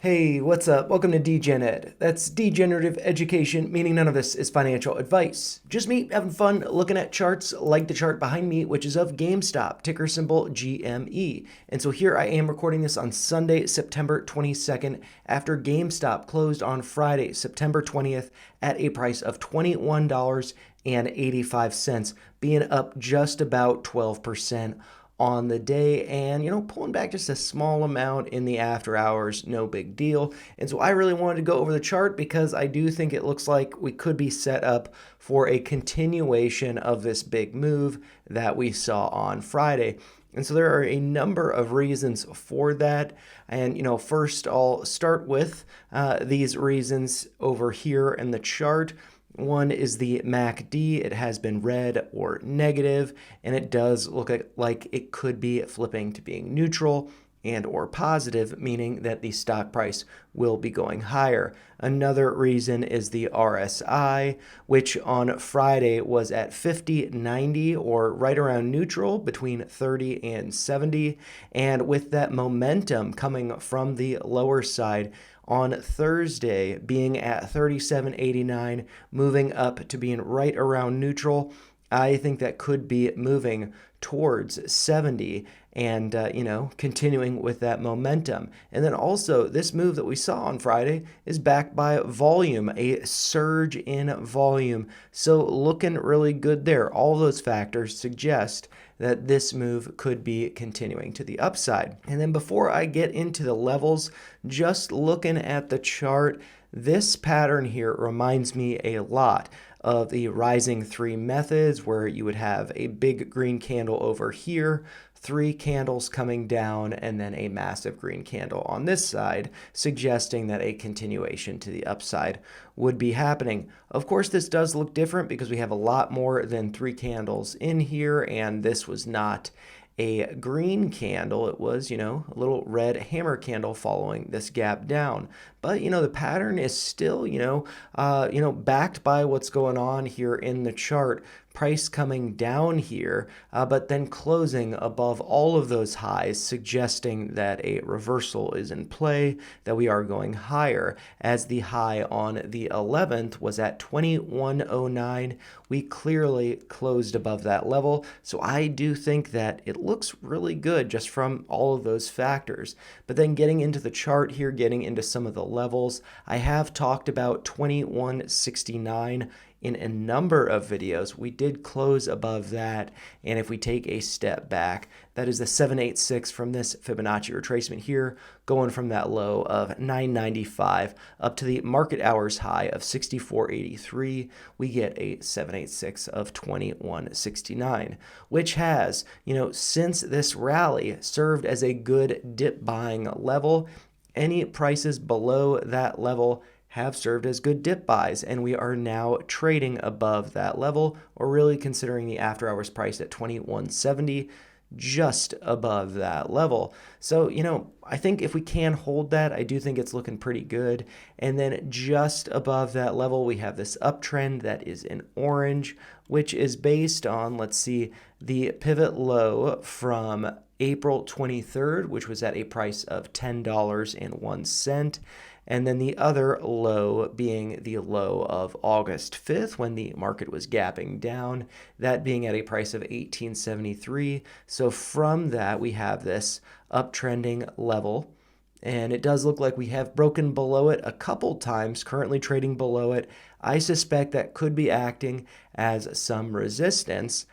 Hey, what's up? Welcome to DGen Ed. That's degenerative education, meaning none of this is financial advice. Just me having fun looking at charts like the chart behind me, which is of GameStop, ticker symbol GME. And so here I am recording this on Sunday, September 22nd, after GameStop closed on Friday, September 20th, at a price of $21.85, being up just about 12% on the day and pulling back just a small amount in the after hours, no big deal. And so I really wanted to go over the chart because I do think it looks like we could be set up for a continuation of this big move that we saw on Friday. And so there are a number of reasons for that. And, first I'll start with these reasons over here in the chart. One is the MACD. It has been red or negative, and it does look like it could be flipping to being neutral and or positive, meaning that the stock price will be going higher. Another reason is the RSI, which on Friday was at 50.90 or right around neutral between 30 and 70. And with that momentum coming from the lower side, on Thursday being at 37.89, moving up to being right around neutral, I think that could be moving towards 70 and, continuing with that momentum. And then also, this move that we saw on Friday is backed by volume, a surge in volume. So looking really good there. All those factors suggest that this move could be continuing to the upside. And then before I get into the levels, just looking at the chart, this pattern here reminds me a lot of the rising three methods, where you would have a big green candle over here, three candles coming down, and then a massive green candle on this side, suggesting that a continuation to the upside would be happening. Of course, this does look different because we have a lot more than three candles in here, and this was not a green candle. It was, a little red hammer candle following this gap down. But, the pattern is still, backed by what's going on here in the chart. Price coming down here, but then closing above all of those highs, suggesting that a reversal is in play, that we are going higher. As the high on the 11th was at 2109, we clearly closed above that level. So I do think that it looks really good just from all of those factors. But then getting into the chart here, getting into some of the levels, I have talked about 2169 in a number of videos. We did close above that, and if we take a step back, that is the 786 from this Fibonacci retracement here, going from that low of 995 up to the market hours high of 64.83. We get a 786 of 2169, which has, since this rally, served as a good dip buying level. Any prices below that level have served as good dip buys, and we are now trading above that level, or really considering the after hours price at 2170, just above that level. So, I think if we can hold that, I do think it's looking pretty good. And then just above that level, we have this uptrend that is in orange, which is based on, let's see, the pivot low from April 23rd, which was at a price of $10.01. And then the other low being the low of August 5th, when the market was gapping down, that being at a price of $18.73. So from that, we have this uptrending level. And it does look like we have broken below it a couple times, currently trading below it. I suspect that could be acting as some resistance.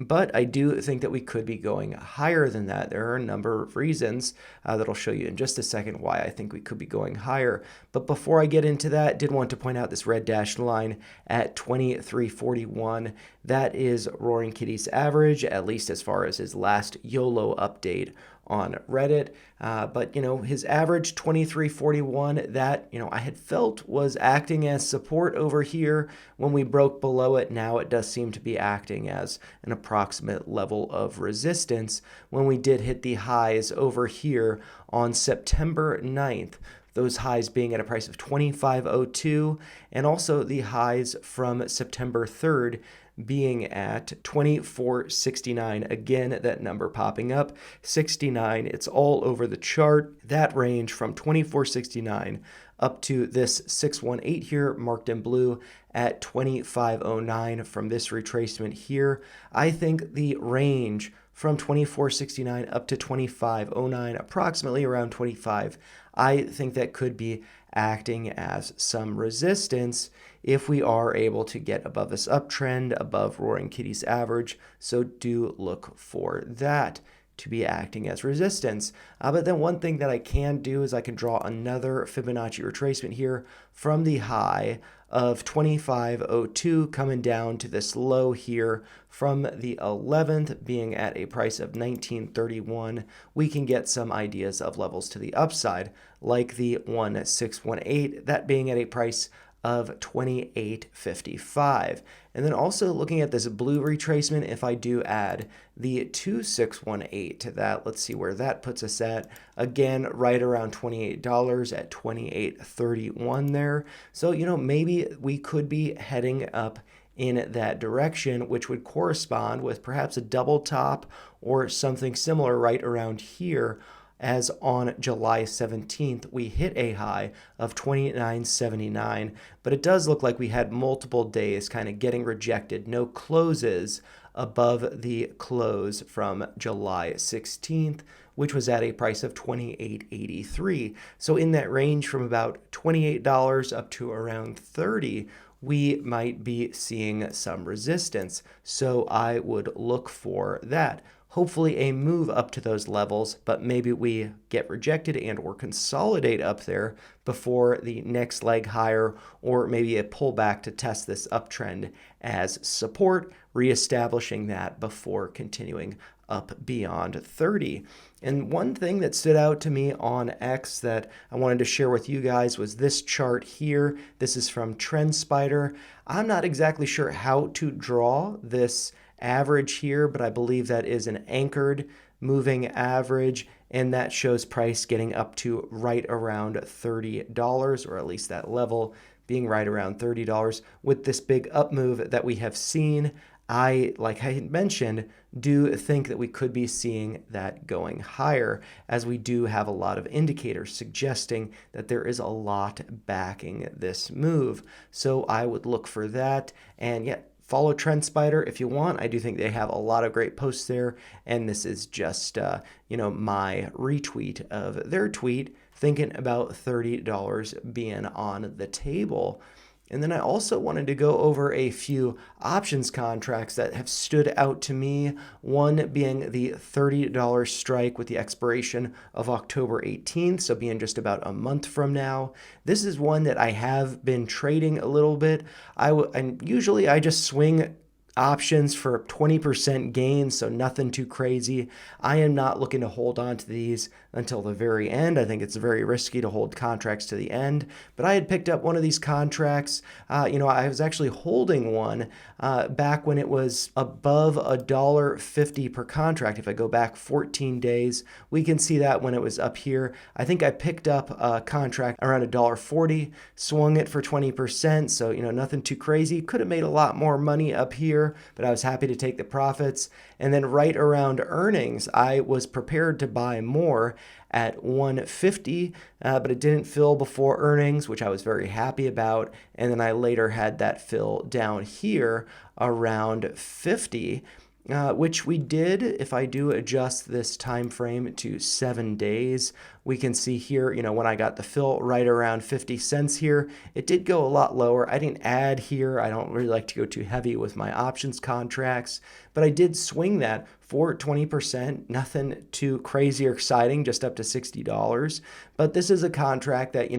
But I do think that we could be going higher than that. There are a number of reasons that I'll show you in just a second why I think we could be going higher. But before I get into that, did want to point out this red dashed line at 2341. That is Roaring Kitty's average, at least as far as his last YOLO update on Reddit. But, his average 2341, that, I had felt was acting as support over here when we broke below it. Now it does seem to be acting as an approximate level of resistance when we did hit the highs over here on September 9th. Those highs being at a price of 25.02, and also the highs from September 3rd being at 2469. Again, that number popping up, 69. It's all over the chart. That range from 2469 up to this 618 here, marked in blue at 2509 from this retracement here. I think the range from 2469 up to 2509, approximately around 25, I think that could be acting as some resistance if we are able to get above this uptrend, above Roaring Kitty's average. So do look for that to be acting as resistance. But then one thing that I can do is I can draw another Fibonacci retracement here from the high of 2502 coming down to this low here from the 11th being at a price of 1931. We can get some ideas of levels to the upside, like the 1618, that being at a price of 28.55. And then also looking at this blue retracement, if I do add the 2618 to that, let's see where that puts us at. Again, right around $28 at 28.31 there. So, maybe we could be heading up in that direction, which would correspond with perhaps a double top or something similar right around here, as on July 17th, we hit a high of 29.79, but it does look like we had multiple days kind of getting rejected, no closes above the close from July 16th, which was at a price of $28.83. So in that range from about $28 up to around $30, we might be seeing some resistance. So I would look for that. Hopefully a move up to those levels, but maybe we get rejected and or consolidate up there before the next leg higher, or maybe a pullback to test this uptrend as support, reestablishing that before continuing up beyond 30. And one thing that stood out to me on X that I wanted to share with you guys was this chart here. This is from TrendSpider. I'm not exactly sure how to draw this average here, but I believe that is an anchored moving average, and that shows price getting up to right around $30, or at least that level being right around $30. With this big up move that we have seen, like I had mentioned, do think that we could be seeing that going higher, as we do have a lot of indicators suggesting that there is a lot backing this move. So I would look for that, and yet follow TrendSpider if you want. I do think they have a lot of great posts there, and this is just my retweet of their tweet thinking about $30 being on the table. And then I also wanted to go over a few options contracts that have stood out to me. One being the $30 strike with the expiration of October 18th, so being just about a month from now. This is one that I have been trading a little bit. And usually I just swing options for 20% gains, so nothing too crazy. I am not looking to hold on to these until the very end. I think it's very risky to hold contracts to the end, but I had picked up one of these contracts. I was actually holding one back when it was above $1.50 per contract. If I go back 14 days, we can see that when it was up here. I think I picked up a contract around $1.40, swung it for 20%, so nothing too crazy. Could have made a lot more money up here, but I was happy to take the profits. And then right around earnings, I was prepared to buy more at 150, but it didn't fill before earnings, which I was very happy about. And then I later had that fill down here around 50. Which we did. If I do adjust this time frame to 7 days, we can see here, when I got the fill right around 50 cents here, it did go a lot lower. I didn't add here. I don't really like to go too heavy with my options contracts, but I did swing that for 20%. Nothing too crazy or exciting, just up to $60. But this is a contract that,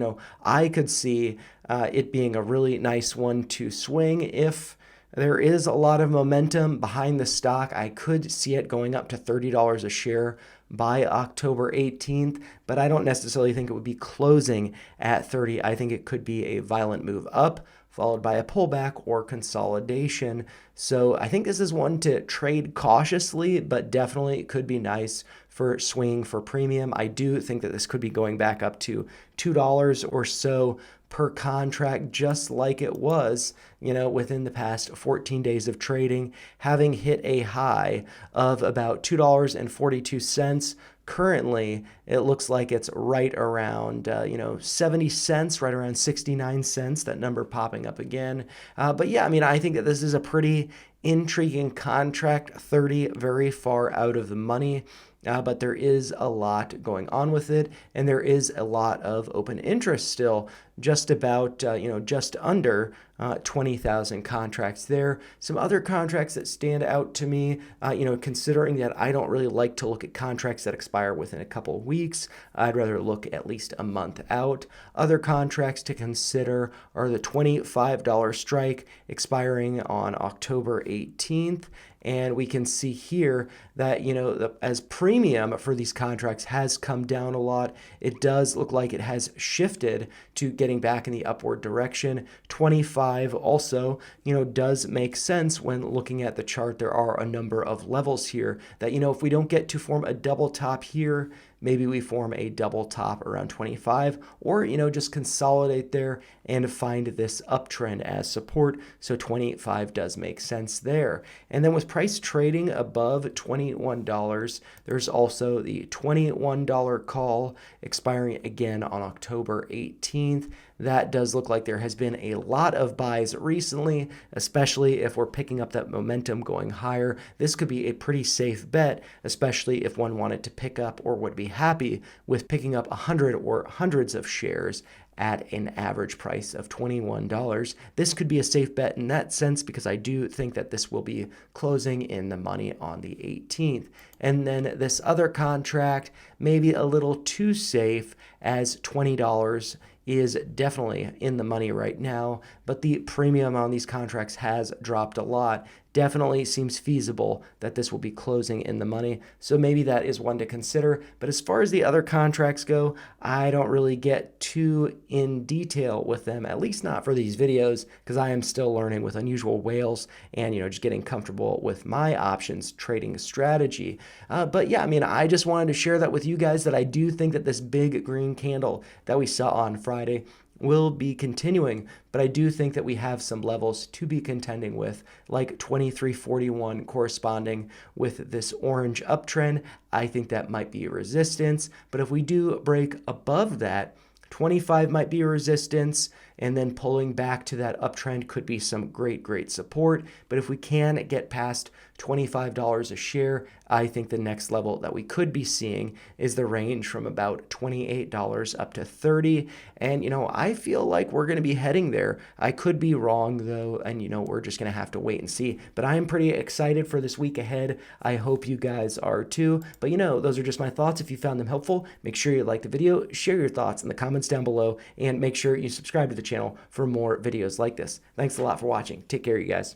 I could see it being a really nice one to swing if there is a lot of momentum behind the stock. I could see it going up to $30 a share by October 18th, but I don't necessarily think it would be closing at 30. I think it could be a violent move up, followed by a pullback or consolidation. So I think this is one to trade cautiously, but definitely it could be nice for for swinging for premium. I do think that this could be going back up to $2 or so per contract, just like it was, within the past 14 days of trading, having hit a high of about $2.42. Currently, it looks like it's right around, 70 cents, right around 69 cents, that number popping up again. But yeah, I mean, I think that this is a pretty intriguing contract, 30 very far out of the money. But there is a lot going on with it, and there is a lot of open interest still. Just about, just under 20,000 contracts there. Some other contracts that stand out to me, considering that I don't really like to look at contracts that expire within a couple of weeks. I'd rather look at least a month out. Other contracts to consider are the $25 strike expiring on October 18th. And we can see here that, as premium for these contracts has come down a lot, it does look like it has shifted to getting back in the upward direction. 25 also, does make sense when looking at the chart. There are a number of levels here that, if we don't get to form a double top here, maybe we form a double top around 25, or, just consolidate there and find this uptrend as support. So 25 does make sense there. And then with price trading above $21, there's also the $21 call expiring again on October 18th. That does look like there has been a lot of buys recently, especially if we're picking up that momentum going higher. This could be a pretty safe bet, especially if one wanted to pick up or would be happy with picking up 100 or hundreds of shares at an average price of $21. This could be a safe bet in that sense because I do think that this will be closing in the money on the 18th. And then this other contract, maybe a little too safe, as $20 is definitely in the money right now, but the premium on these contracts has dropped a lot. Definitely seems feasible that this will be closing in the money, so maybe that is one to consider. But as far as the other contracts go, I don't really get too in detail with them, at least not for these videos, because I am still learning with unusual whales and, just getting comfortable with my options trading strategy. But yeah, I mean, I just wanted to share that with you guys, that I do think that this big green candle that we saw on Friday will be continuing, but I do think that we have some levels to be contending with, like 2341 corresponding with this orange uptrend. I think that might be a resistance, but if we do break above that, 25 might be a resistance, and then pulling back to that uptrend could be some great support. But if we can get past $25 a share, I think the next level that we could be seeing is the range from about $28 up to $30. And, I feel like we're going to be heading there. I could be wrong, though, and, we're just going to have to wait and see. But I am pretty excited for this week ahead. I hope you guys are too. But, those are just my thoughts. If you found them helpful, make sure you like the video, share your thoughts in the comments down below, and make sure you subscribe to the channel for more videos like this. Thanks a lot for watching. Take care, you guys.